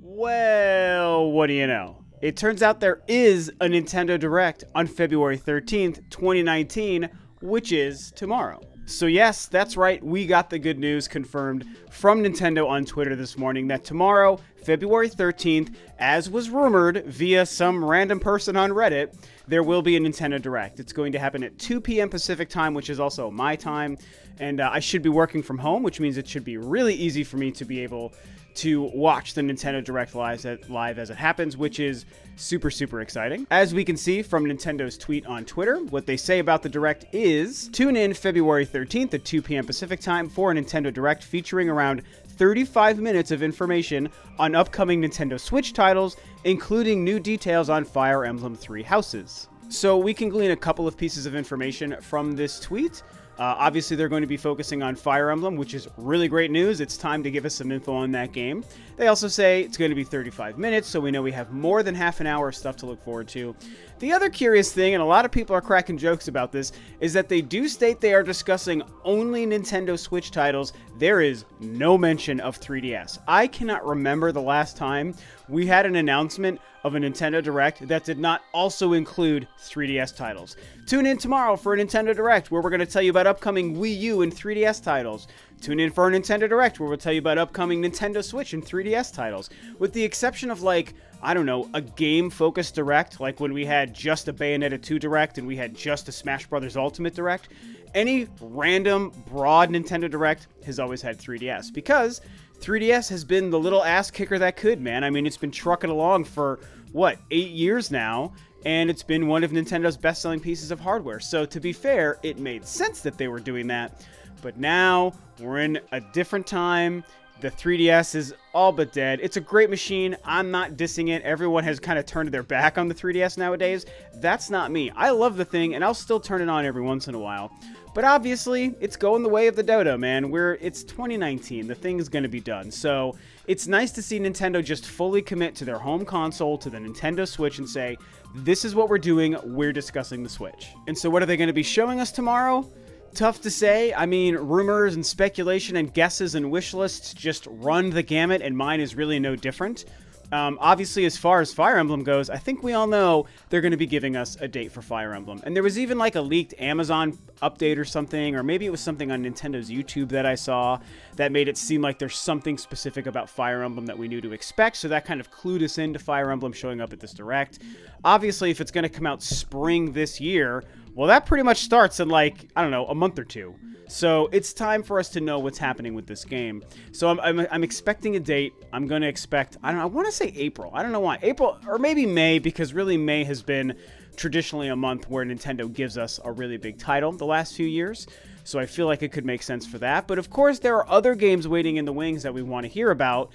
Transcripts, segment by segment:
Well, what do you know? It turns out there is a Nintendo Direct on February 13th, 2019, which is tomorrow. So yes, that's right, we got the good news confirmed from Nintendo on Twitter this morning that tomorrow, February 13th, as was rumored via some random person on Reddit, there will be a Nintendo Direct. It's going to happen at 2 p.m. Pacific time, which is also my time, and I should be working from home, which means it should be really easy for me to be able to watch the Nintendo Direct live as it happens, which is super, super exciting. As we can see from Nintendo's tweet on Twitter, what they say about the Direct is, tune in February 13th at 2 p.m. Pacific time for a Nintendo Direct featuring around 35 minutes of information on upcoming Nintendo Switch titles, including new details on Fire Emblem Three Houses. So we can glean a couple of pieces of information from this tweet. Obviously, they're going to be focusing on Fire Emblem, which is really great news. It's time to give us some info on that game. They also say it's going to be 35 minutes, so we know we have more than half an hour of stuff to look forward to. The other curious thing, and a lot of people are cracking jokes about this, is that they do state they are discussing only Nintendo Switch titles. There is no mention of 3DS. I cannot remember the last time we had an announcement of a Nintendo Direct that did not also include 3DS titles. Tune in tomorrow for a Nintendo Direct where we're going to tell you about upcoming Wii U and 3DS titles. Tune in for a Nintendo Direct where we'll tell you about upcoming Nintendo Switch and 3DS titles. With the exception of, like, I don't know, a game-focused Direct, like when we had just a Bayonetta 2 Direct and we had just a Smash Bros. Ultimate Direct. Any random, broad Nintendo Direct has always had 3DS, because 3DS has been the little ass kicker that could, man. I mean, it's been trucking along for, what, 8 years now, and it's been one of Nintendo's best-selling pieces of hardware. So, to be fair, it made sense that they were doing that. But now, we're in a different time. The 3DS is all but dead. It's a great machine. I'm not dissing it. Everyone has kind of turned their back on the 3DS nowadays. That's not me. I love the thing, and I'll still turn it on every once in a while. But obviously, it's going the way of the dodo, man. It's 2019. The thing is going to be done. So it's nice to see Nintendo just fully commit to their home console, to the Nintendo Switch, and say, this is what we're doing. We're discussing the Switch. And so what are they going to be showing us tomorrow? Tough to say. I mean, rumors and speculation and guesses and wish lists just run the gamut, and mine is really no different. Obviously, as far as Fire Emblem goes, I think we all know they're going to be giving us a date for Fire Emblem. And there was even like a leaked Amazon update or something, or maybe it was something on Nintendo's YouTube that I saw that made it seem like there's something specific about Fire Emblem that we knew to expect. So that kind of clued us into Fire Emblem showing up at this Direct. Obviously, if it's going to come out spring this year, well, that pretty much starts in, like, I don't know, a month or two. So it's time for us to know what's happening with this game. So I'm expecting a date. I'm going to expect, I want to say April. I don't know why. April, or maybe May, because really May has been traditionally a month where Nintendo gives us a really big title the last few years. So I feel like it could make sense for that. But of course, there are other games waiting in the wings that we want to hear about.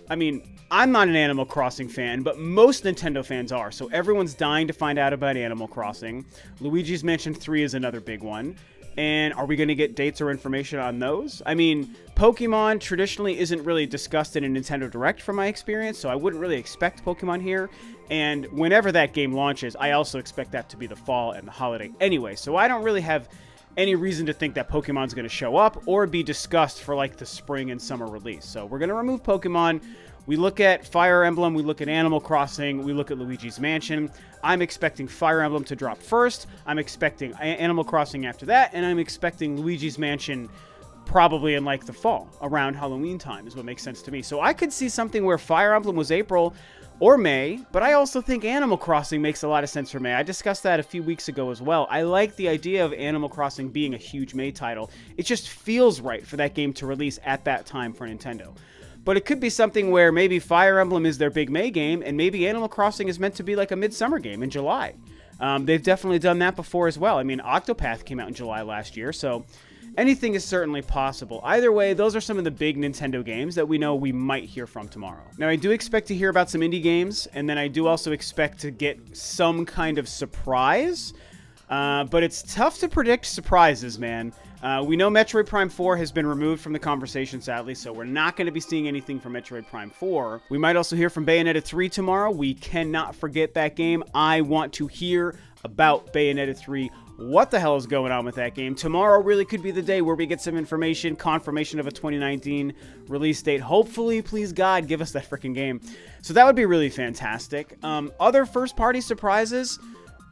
I mean, I'm not an Animal Crossing fan, but most Nintendo fans are, so everyone's dying to find out about Animal Crossing. Luigi's Mansion 3 is another big one. And are we going to get dates or information on those? I mean, Pokemon traditionally isn't really discussed in a Nintendo Direct from my experience, so I wouldn't really expect Pokemon here. And whenever that game launches, I also expect that to be the fall and the holiday anyway, so I don't really have any reason to think that Pokemon's going to show up or be discussed for like the spring and summer release. So we're going to remove Pokemon. We look at Fire Emblem, we look at Animal Crossing, we look at Luigi's Mansion. I'm expecting Fire Emblem to drop first. I'm expecting Animal Crossing after that, and I'm expecting Luigi's Mansion probably in like the fall, around Halloween time is what makes sense to me. So I could see something where Fire Emblem was April or May, but I also think Animal Crossing makes a lot of sense for May. I discussed that a few weeks ago as well. I like the idea of Animal Crossing being a huge May title. It just feels right for that game to release at that time for Nintendo. But it could be something where maybe Fire Emblem is their big May game, and maybe Animal Crossing is meant to be like a midsummer game in July. They've definitely done that before as well. I mean, Octopath came out in July last year, so anything is certainly possible. Either way, those are some of the big Nintendo games that we know we might hear from tomorrow. Now, I do expect to hear about some indie games, and then I do also expect to get some kind of surprise. But it's tough to predict surprises, man. We know Metroid Prime 4 has been removed from the conversation, sadly, so we're not going to be seeing anything from Metroid Prime 4. We might also hear from Bayonetta 3 tomorrow. We cannot forget that game. I want to hear about Bayonetta 3 what the hell is going on with that game. Tomorrow really could be the day where we get some information, confirmation of a 2019 release date. Hopefully, please God, give us that freaking game. So that would be really fantastic. Other first-party surprises.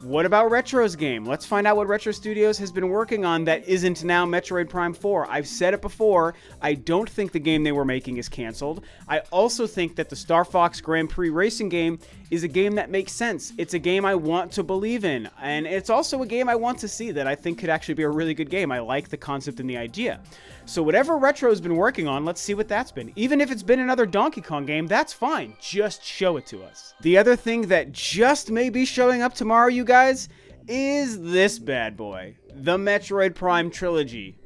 What about Retro's game? Let's find out what Retro Studios has been working on that isn't now Metroid Prime 4. I've said it before, I don't think the game they were making is canceled. I also think that the Star Fox Grand Prix racing game is a game that makes sense. It's a game I want to believe in, and it's also a game I want to see that I think could actually be a really good game. I like the concept and the idea. So whatever Retro's been working on, let's see what that's been. Even if it's been another Donkey Kong game, that's fine. Just show it to us. The other thing that just may be showing up tomorrow, you guys, is this bad boy. The Metroid Prime trilogy.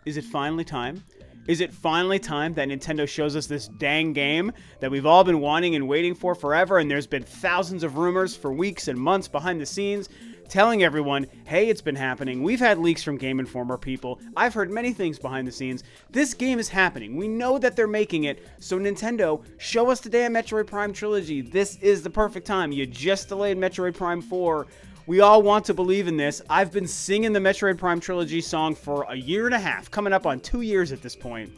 Is it finally time? Is it finally time that Nintendo shows us this dang game that we've all been wanting and waiting for forever, and there's been thousands of rumors for weeks and months behind the scenes telling everyone, hey, it's been happening. We've had leaks from Game Informer people. I've heard many things behind the scenes. This game is happening. We know that they're making it, so Nintendo, show us the damn Metroid Prime trilogy. This is the perfect time. You just delayed Metroid Prime 4. We all want to believe in this. I've been singing the Metroid Prime trilogy song for a year and a half, coming up on 2 years at this point.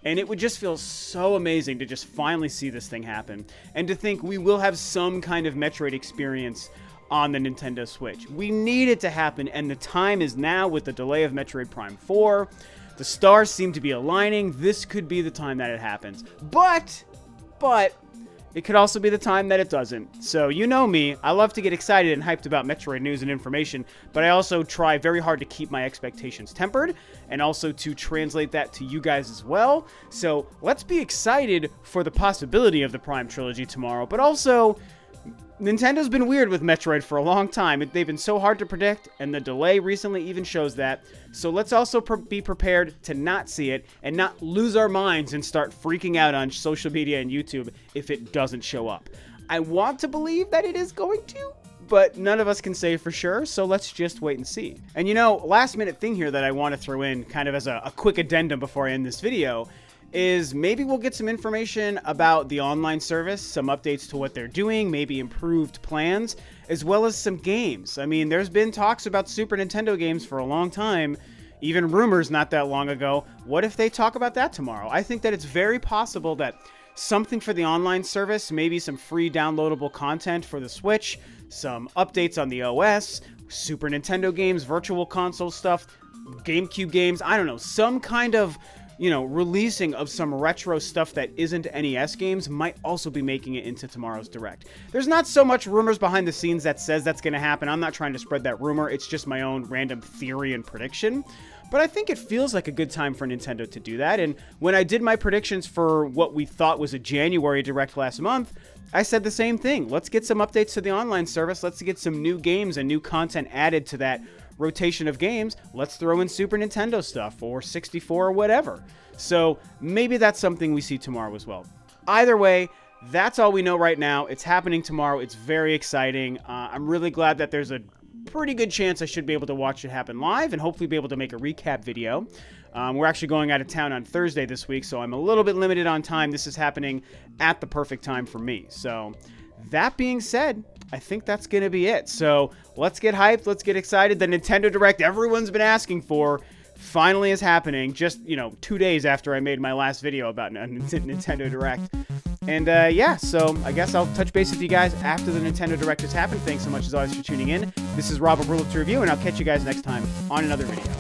And it would just feel so amazing to just finally see this thing happen. And to think we will have some kind of Metroid experience on the Nintendo Switch. We need it to happen, and the time is now with the delay of Metroid Prime 4. The stars seem to be aligning. This could be the time that it happens. But it could also be the time that it doesn't. So you know me, I love to get excited and hyped about Metroid news and information, but I also try very hard to keep my expectations tempered and also to translate that to you guys as well. So let's be excited for the possibility of the Prime trilogy tomorrow, but also Nintendo's been weird with Metroid for a long time. They've been so hard to predict, and the delay recently even shows that. So let's also be prepared to not see it and not lose our minds and start freaking out on social media and YouTube if it doesn't show up. I want to believe that it is going to, but none of us can say for sure, so let's just wait and see. And you know, last minute thing here that I want to throw in kind of as a quick addendum before I end this video is maybe we'll get some information about the online service, some updates to what they're doing, maybe improved plans, as well as some games. I mean, there's been talks about Super Nintendo games for a long time, even rumors not that long ago. What if they talk about that tomorrow? I think that it's very possible that something for the online service, maybe some free downloadable content for the Switch, some updates on the OS, Super Nintendo games, virtual console stuff, GameCube games, I don't know, some kind of, you know, releasing of some retro stuff that isn't NES games might also be making it into tomorrow's Direct. There's not so much rumors behind the scenes that says that's going to happen. I'm not trying to spread that rumor. It's just my own random theory and prediction. But I think it feels like a good time for Nintendo to do that. And when I did my predictions for what we thought was a January Direct last month, I said the same thing. Let's get some updates to the online service. Let's get some new games and new content added to that rotation of games. Let's throw in Super Nintendo stuff or 64 or whatever. So maybe that's something we see tomorrow as well. Either way, that's all we know right now. It's happening tomorrow. It's very exciting. I'm really glad that there's a pretty good chance I should be able to watch it happen live and hopefully be able to make a recap video. We're actually going out of town on Thursday this week, so I'm a little bit limited on time. This is happening at the perfect time for me. So that being said, I think that's going to be it. So let's get hyped. Let's get excited. The Nintendo Direct everyone's been asking for finally is happening just, 2 days after I made my last video about Nintendo Direct. And yeah, so I guess I'll touch base with you guys after the Nintendo Direct has happened. Thanks so much as always for tuning in. This is Rob of Ro2R, and I'll catch you guys next time on another video.